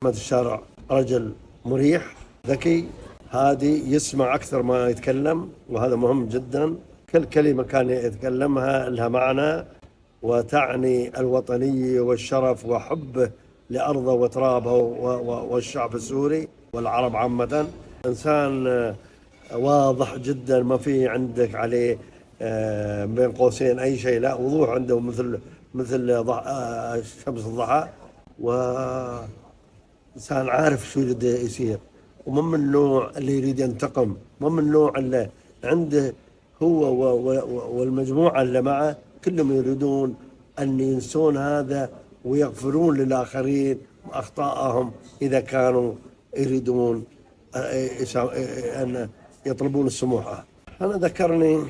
أحمد الشارع رجل مريح ذكي هادي، يسمع أكثر ما يتكلم، وهذا مهم جدا. كل كلمة كان يتكلمها لها معنى وتعني الوطنية والشرف وحبه لأرضه وترابه والشعب السوري والعرب عامة. إنسان واضح جدا، ما في عندك عليه بين قوسين أي شيء، لا، وضوح عنده مثل شمس الضحى. إنسان عارف شو بده يصير، ومو من النوع اللي يريد ينتقم، مو من النوع اللي عنده هو والمجموعة اللي معه كلهم يريدون أن ينسون هذا ويغفرون للآخرين أخطائهم إذا كانوا يريدون أن يطلبون السموحة. أنا ذكرني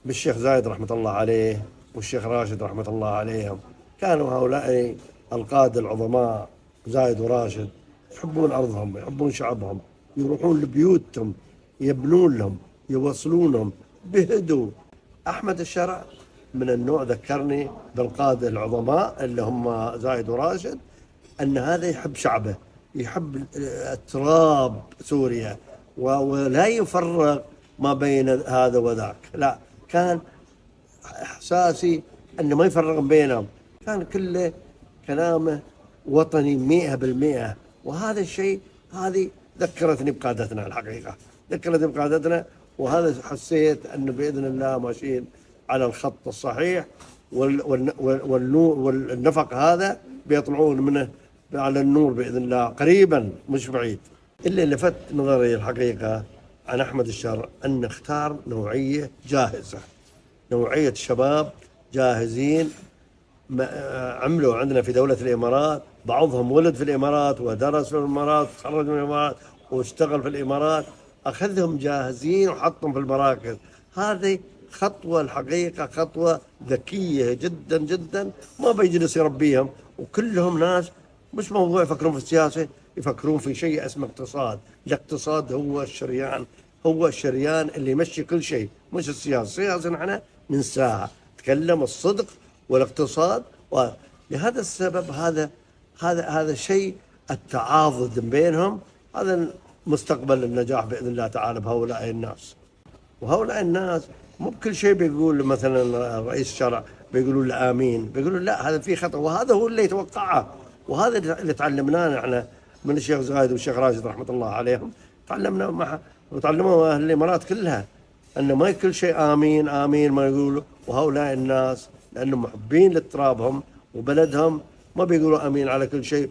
بالشيخ زايد رحمة الله عليه والشيخ راشد رحمة الله عليهم. كانوا هؤلاء القادة العظماء زايد وراشد يحبون أرضهم، يحبون شعبهم، يروحون لبيوتهم، يبنون لهم، يوصلونهم بهدوء. أحمد الشرع من النوع ذكرني بالقادة العظماء اللي هم زايد وراشد، أن هذا يحب شعبه، يحب تراب سوريا ولا يفرق ما بين هذا وذاك، لا، كان إحساسي أنه ما يفرق بينهم، كان كله كلامه وطني 100%. وهذا الشيء هذه ذكرتني بقادتنا، الحقيقة ذكرتني بقادتنا، وهذا حسيت أنه بإذن الله ماشيين على الخط الصحيح، والنور والنفق هذا بيطلعون منه على النور بإذن الله قريبا مش بعيد. اللي لفت نظري الحقيقة عن أحمد الشرع أن اختار نوعية جاهزة، نوعية شباب جاهزين. عملوا عندنا في دولة الإمارات، بعضهم ولد في الإمارات ودرس في الإمارات وتخرج من الإمارات واشتغل في الإمارات، أخذهم جاهزين وحطهم في المراكز. هذه خطوة الحقيقة، خطوة ذكية جدا جدا، ما بيجلس يربيهم، وكلهم ناس مش موضوع يفكرون في السياسة، يفكرون في شيء اسمه اقتصاد. الاقتصاد هو الشريان، هو الشريان اللي يمشي كل شيء، مش السياسة. السياسة نحن ننساها، تكلم الصدق والاقتصاد. ولهذا السبب هذا شيء التعاضد بينهم، هذا مستقبل النجاح بإذن الله تعالى بهؤلاء الناس. وهؤلاء الناس مو بكل شيء بيقول مثلا رئيس الشرع بيقولوا له آمين، بيقولوا لا، هذا في خطأ، وهذا هو اللي يتوقعه، وهذا اللي تعلمناه احنا من الشيخ زايد والشيخ راشد رحمة الله عليهم. تعلمنا وتعلموا أهل الإمارات كلها أن ما كل شيء آمين آمين ما يقولوا. وهؤلاء الناس لأنهم محبين لترابهم وبلدهم ما بيقولوا آمين على كل شيء،